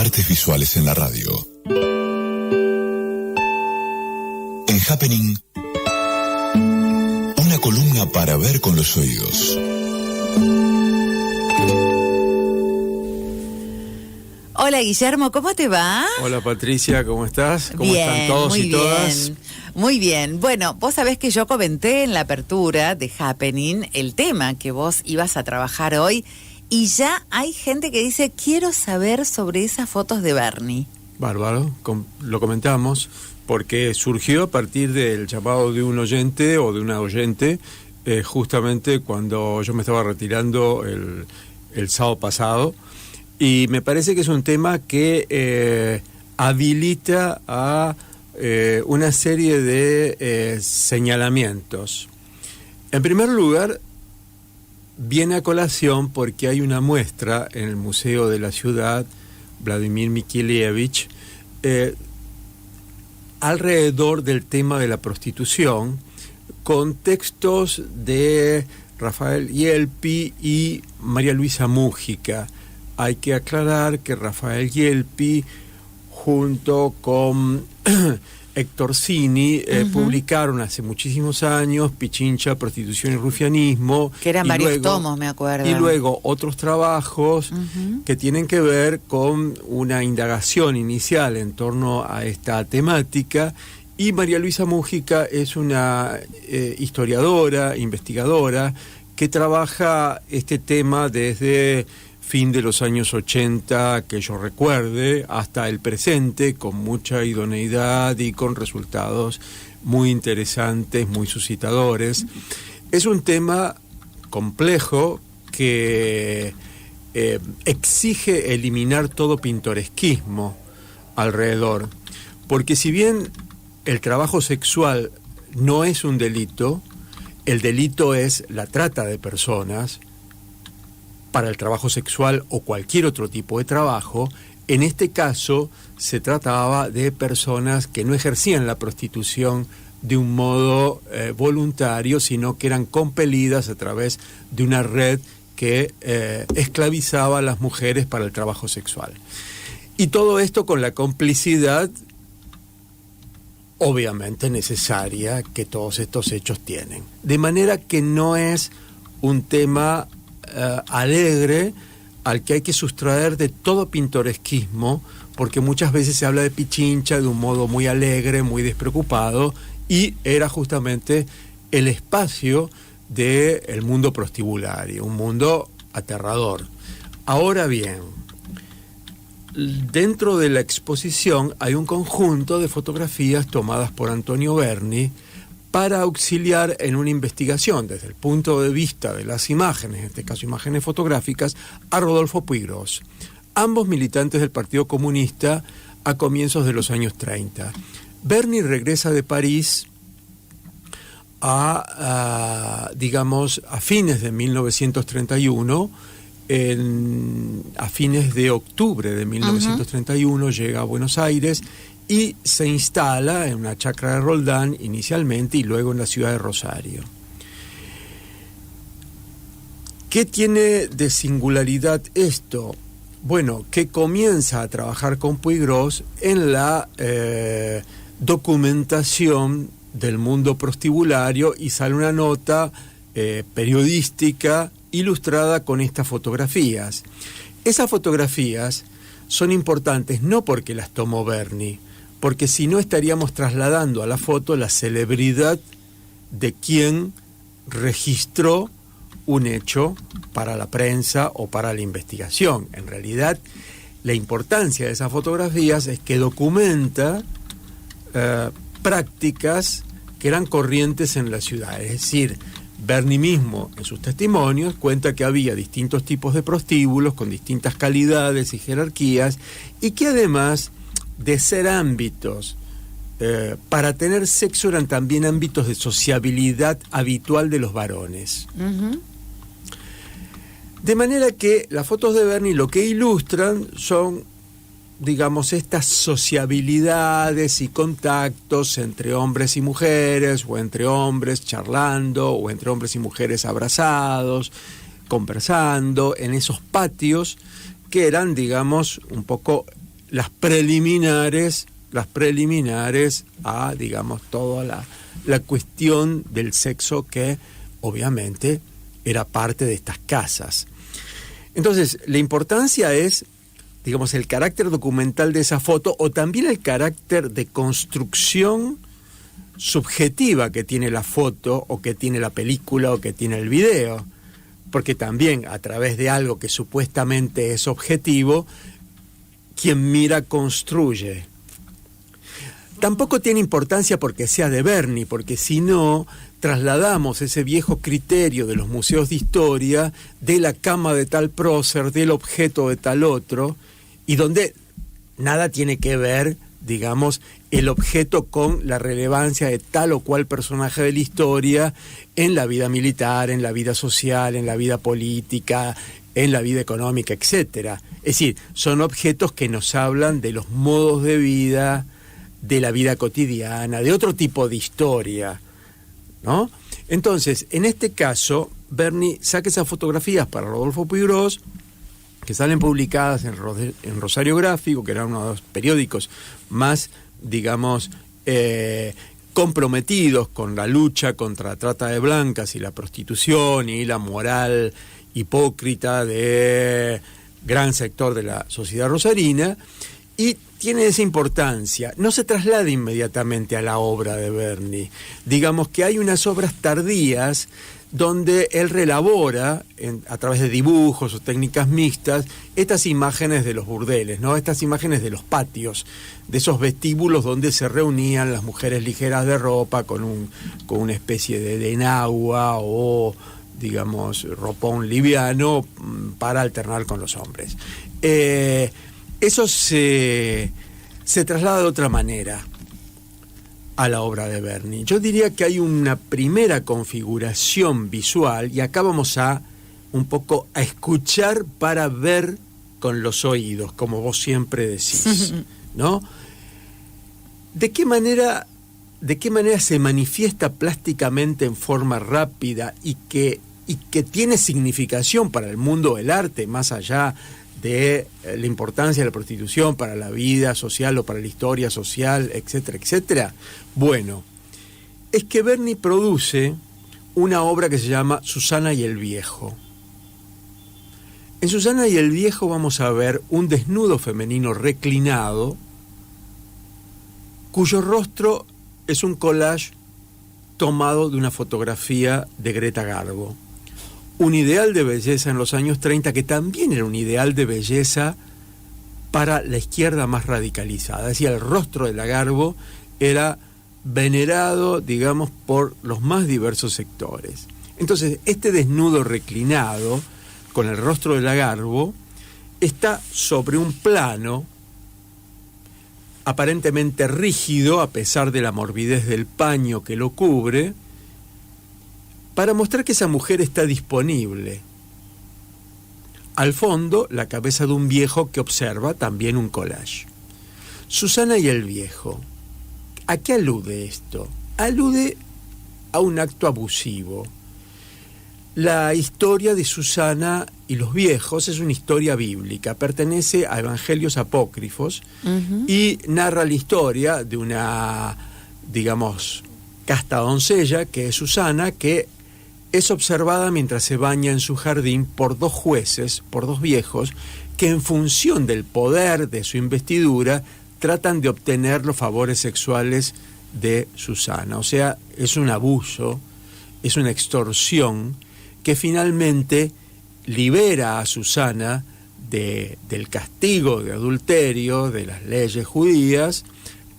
Artes visuales en la radio. En Happening, una columna para ver con los oídos. Hola Guillermo, ¿cómo te va? Hola Patricia, ¿cómo estás? ¿Cómo bien, están todos muy y todas? Bien, muy bien. Bueno, vos sabés que yo comenté en la apertura de Happening el tema que vos ibas a trabajar hoy y ya hay gente que dice, quiero saber sobre esas fotos de Bernie. Bárbaro, lo comentamos porque surgió a partir del llamado de un oyente o de una oyente justamente cuando yo me estaba retirando el sábado pasado. Y me parece que es un tema que habilita a una serie de señalamientos. En primer lugar, viene a colación porque hay una muestra en el Museo de la Ciudad, Vladimir Mikelievich, alrededor del tema de la prostitución, con textos de Rafael Yelpi y María Luisa Múgica. Hay que aclarar que Rafael Yelpi, junto con Héctor Cini, publicaron hace muchísimos años Pichincha, Prostitución y Rufianismo. Que eran varios tomos, me acuerdo. Y luego otros trabajos que tienen que ver con una indagación inicial en torno a esta temática. Y María Luisa Múgica es una historiadora, investigadora, que trabaja este tema desde fin de los años 80, que yo recuerde, hasta el presente, con mucha idoneidad y con resultados muy interesantes, muy suscitadores. Es un tema complejo que exige eliminar todo pintoresquismo alrededor, porque si bien el trabajo sexual no es un delito, el delito es la trata de personas para el trabajo sexual o cualquier otro tipo de trabajo. En este caso se trataba de personas que no ejercían la prostitución de un modo voluntario, sino que eran compelidas a través de una red que esclavizaba a las mujeres para el trabajo sexual. Y todo esto con la complicidad obviamente necesaria que todos estos hechos tienen. De manera que no es un tema alegre al que hay que sustraer de todo pintoresquismo, porque muchas veces se habla de Pichincha de un modo muy alegre, muy despreocupado, y era justamente el espacio del mundo prostibulario, un mundo aterrador. Ahora bien, dentro de la exposición hay un conjunto de fotografías tomadas por Antonio Berni para auxiliar en una investigación desde el punto de vista de las imágenes, en este caso imágenes fotográficas, a Rodolfo Puigros, ambos militantes del Partido Comunista a comienzos de los años 30. Berni regresa de París a fines de 1931, a fines de octubre de 1931 llega a Buenos Aires y se instala en una chacra de Roldán inicialmente y luego en la ciudad de Rosario. ¿Qué tiene de singularidad esto? Bueno, que comienza a trabajar con Puigros en la documentación del mundo prostibulario y sale una nota periodística ilustrada con estas fotografías. Esas fotografías son importantes no porque las tomó Berni, porque si no estaríamos trasladando a la foto la celebridad de quien registró un hecho para la prensa o para la investigación. En realidad, la importancia de esas fotografías es que documenta prácticas que eran corrientes en la ciudad. Es decir, Berni mismo en sus testimonios cuenta que había distintos tipos de prostíbulos con distintas calidades y jerarquías y que además de ser ámbitos para tener sexo eran también ámbitos de sociabilidad habitual de los varones. De manera que las fotos de Berni lo que ilustran son, digamos, estas sociabilidades y contactos entre hombres y mujeres, o entre hombres charlando, o entre hombres y mujeres abrazados, conversando, en esos patios que eran, digamos, un poco las preliminares a, digamos, toda la cuestión del sexo que obviamente era parte de estas casas. Entonces, la importancia es, digamos, el carácter documental de esa foto o también el carácter de construcción subjetiva que tiene la foto o que tiene la película o que tiene el video, porque también a través de algo que supuestamente es objetivo, quien mira construye. Tampoco tiene importancia porque sea de Berni, porque si no, trasladamos ese viejo criterio de los museos de historia, de la cama de tal prócer, del objeto de tal otro, y donde nada tiene que ver, digamos, el objeto con la relevancia de tal o cual personaje de la historia en la vida militar, en la vida social, en la vida política, en la vida económica, etcétera. Es decir, son objetos que nos hablan de los modos de vida, de la vida cotidiana, de otro tipo de historia, ¿no? Entonces, en este caso, Berni saca esas fotografías para Rodolfo Puiggrós, que salen publicadas en Rosario Gráfico, que era uno de los periódicos más, digamos, comprometidos con la lucha contra la trata de blancas y la prostitución y la moral hipócrita de gran sector de la sociedad rosarina, y tiene esa importancia. No se traslada inmediatamente a la obra de Berni. Digamos que hay unas obras tardías donde él relabora, a través de dibujos o técnicas mixtas, estas imágenes de los burdeles, ¿no? Estas imágenes de los patios, de esos vestíbulos donde se reunían las mujeres ligeras de ropa con una especie de enagua o, digamos, ropón liviano para alternar con los hombres. Eso se traslada de otra manera a la obra de Berni. Yo diría que hay una primera configuración visual, y acá vamos a un poco a escuchar para ver con los oídos, como vos siempre decís, ¿no? ¿De qué manera se manifiesta plásticamente en forma rápida y que tiene significación para el mundo del arte, más allá de la importancia de la prostitución para la vida social o para la historia social, etcétera, etcétera? Bueno, es que Berni produce una obra que se llama Susana y el Viejo. En Susana y el Viejo vamos a ver un desnudo femenino reclinado, cuyo rostro es un collage tomado de una fotografía de Greta Garbo. Un ideal de belleza en los años 30 que también era un ideal de belleza para la izquierda más radicalizada. Es decir, el rostro de la Garbo era venerado, digamos, por los más diversos sectores. Entonces, este desnudo reclinado, con el rostro de la Garbo, está sobre un plano aparentemente rígido, a pesar de la morbidez del paño que lo cubre, para mostrar que esa mujer está disponible. Al fondo, la cabeza de un viejo que observa también un collage. Susana y el Viejo. ¿A qué alude esto? Alude a un acto abusivo. La historia de Susana y los viejos es una historia bíblica, pertenece a evangelios apócrifos y narra la historia de una, digamos, casta doncella, que es Susana, que es observada mientras se baña en su jardín por dos jueces, por dos viejos, que en función del poder de su investidura tratan de obtener los favores sexuales de Susana. O sea, es un abuso, es una extorsión que finalmente libera a Susana del castigo de adulterio de las leyes judías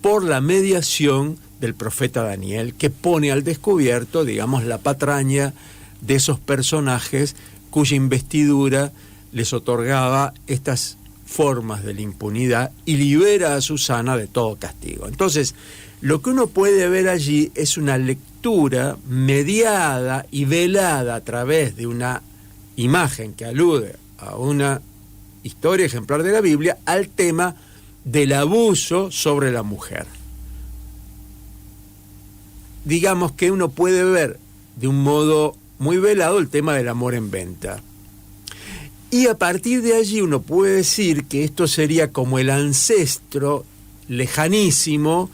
por la mediación del profeta Daniel, que pone al descubierto, digamos, la patraña de esos personajes cuya investidura les otorgaba estas formas de la impunidad y libera a Susana de todo castigo. Entonces, lo que uno puede ver allí es una lectura mediada y velada a través de una imagen que alude a una historia ejemplar de la Biblia al tema del abuso sobre la mujer. Digamos que uno puede ver de un modo muy velado el tema del amor en venta. Y a partir de allí uno puede decir que esto sería como el ancestro lejanísimo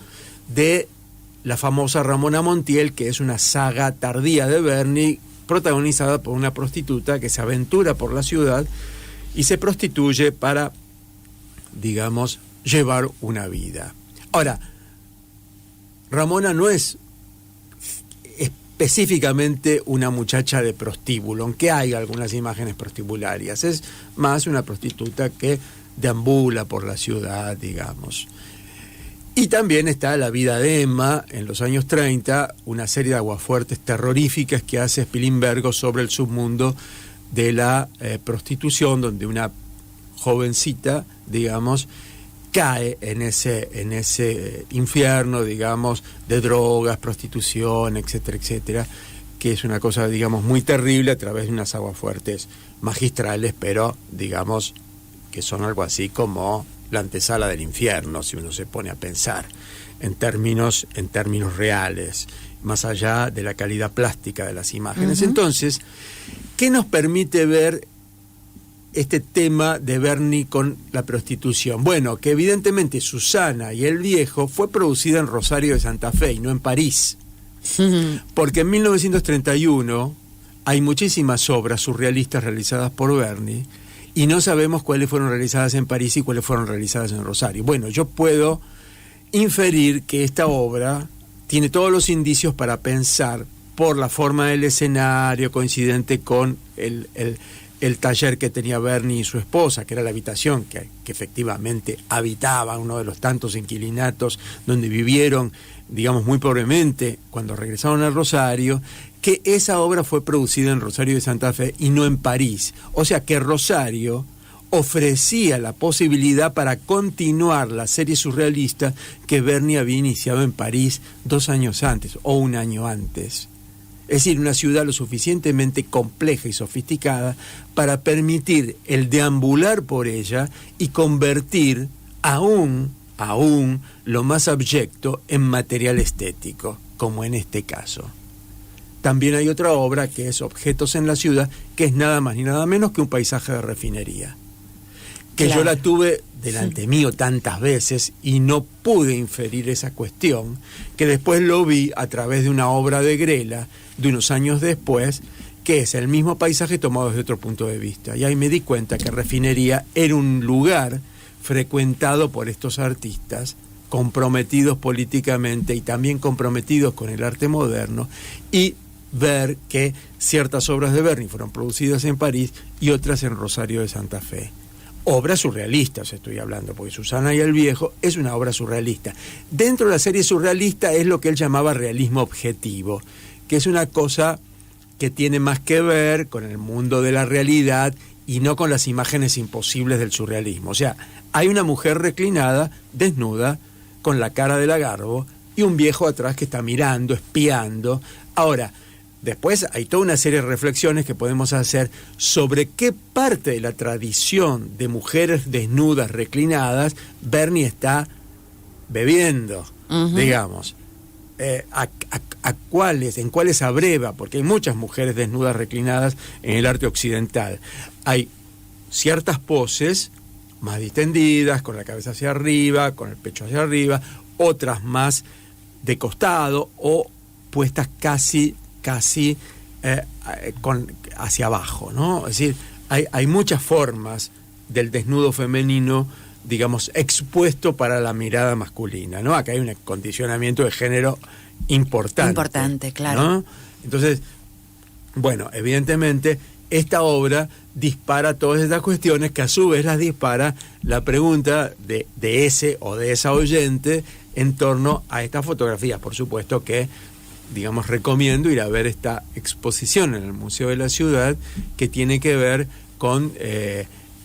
de la famosa Ramona Montiel, que es una saga tardía de Berni, protagonizada por una prostituta que se aventura por la ciudad y se prostituye para, digamos, llevar una vida. Ahora, Ramona no es específicamente una muchacha de prostíbulo, aunque hay algunas imágenes prostibularias, es más una prostituta que deambula por la ciudad, digamos. Y también está La vida de Emma, en los años 30, una serie de aguafuertes terroríficas que hace Spilimbergo sobre el submundo de la prostitución, donde una jovencita, digamos, cae en ese infierno, digamos, de drogas, prostitución, etcétera, etcétera, que es una cosa, digamos, muy terrible a través de unas aguafuertes magistrales, pero, digamos, que son algo así como la antesala del infierno, si uno se pone a pensar en términos reales, más allá de la calidad plástica de las imágenes. Uh-huh. Entonces, ¿qué nos permite ver este tema de Berni con la prostitución? Bueno, que evidentemente Susana y el Viejo fue producida en Rosario de Santa Fe y no en París. Uh-huh. Porque en 1931 hay muchísimas obras surrealistas realizadas por Berni y no sabemos cuáles fueron realizadas en París y cuáles fueron realizadas en Rosario. Bueno, yo puedo inferir que esta obra tiene todos los indicios para pensar, por la forma del escenario, coincidente con el taller que tenía Berni y su esposa, que era la habitación que efectivamente habitaba, uno de los tantos inquilinatos donde vivieron, digamos, muy pobremente cuando regresaron al Rosario, que esa obra fue producida en Rosario de Santa Fe y no en París. O sea que Rosario ofrecía la posibilidad para continuar la serie surrealista que Berni había iniciado en París 2 años antes o 1 año antes. Es decir, una ciudad lo suficientemente compleja y sofisticada para permitir el deambular por ella y convertir aún lo más abyecto en material estético, como en este caso. También hay otra obra que es Objetos en la ciudad, que es nada más ni nada menos que un paisaje de refinería. Que claro, yo la tuve delante mío tantas veces y no pude inferir esa cuestión, que después lo vi a través de una obra de Grela, de unos años después, que es el mismo paisaje tomado desde otro punto de vista. Y ahí me di cuenta que Refinería era un lugar frecuentado por estos artistas, comprometidos políticamente y también comprometidos con el arte moderno, y ver que ciertas obras de Berni fueron producidas en París y otras en Rosario de Santa Fe. Obras surrealistas estoy hablando, porque Susana y el Viejo es una obra surrealista. Dentro de la serie surrealista es lo que él llamaba realismo objetivo, que es una cosa que tiene más que ver con el mundo de la realidad y no con las imágenes imposibles del surrealismo. O sea, hay una mujer reclinada, desnuda, con la cara de Lagarbo, y un viejo atrás que está mirando, espiando. Ahora, después hay toda una serie de reflexiones que podemos hacer sobre qué parte de la tradición de mujeres desnudas, reclinadas, Berni está bebiendo, uh-huh, digamos. En cuáles abreva, porque hay muchas mujeres desnudas reclinadas en el arte occidental. Hay ciertas poses más distendidas, con la cabeza hacia arriba, con el pecho hacia arriba, otras más de costado o puestas casi hacia abajo, ¿no? Es decir, hay muchas formas del desnudo femenino, digamos, expuesto para la mirada masculina, ¿no? Acá hay un condicionamiento de género importante. Importante, claro. ¿No? Entonces, bueno, evidentemente, esta obra dispara todas estas cuestiones que a su vez las dispara la pregunta de ese o de esa oyente en torno a estas fotografías. Por supuesto que, digamos, recomiendo ir a ver esta exposición en el Museo de la Ciudad que tiene que ver con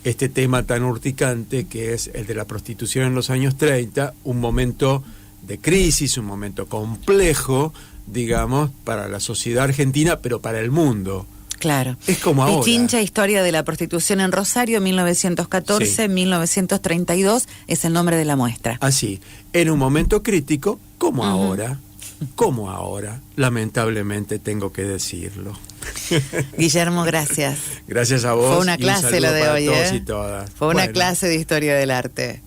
este tema tan urticante que es el de la prostitución en los años 30, un momento de crisis, un momento complejo, digamos, para la sociedad argentina, pero para el mundo. Claro. Es como ahora. Pichincha, historia de la prostitución en Rosario, 1914, sí. 1932, es el nombre de la muestra. Así, en un momento crítico, como ahora, lamentablemente tengo que decirlo. Guillermo, gracias. Gracias a vos. Fue una clase lo de hoy, todos y todas. Fue una clase de historia del arte.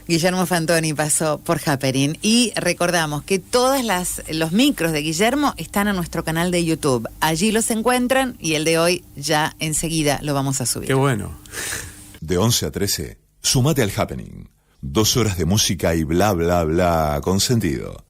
Guillermo Fantoni pasó por Happening y recordamos que todos los micros de Guillermo están en nuestro canal de YouTube. Allí los encuentran y el de hoy ya enseguida lo vamos a subir. Qué bueno. De 11 a 13, sumate al Happening. 2 horas de música y bla bla bla con sentido.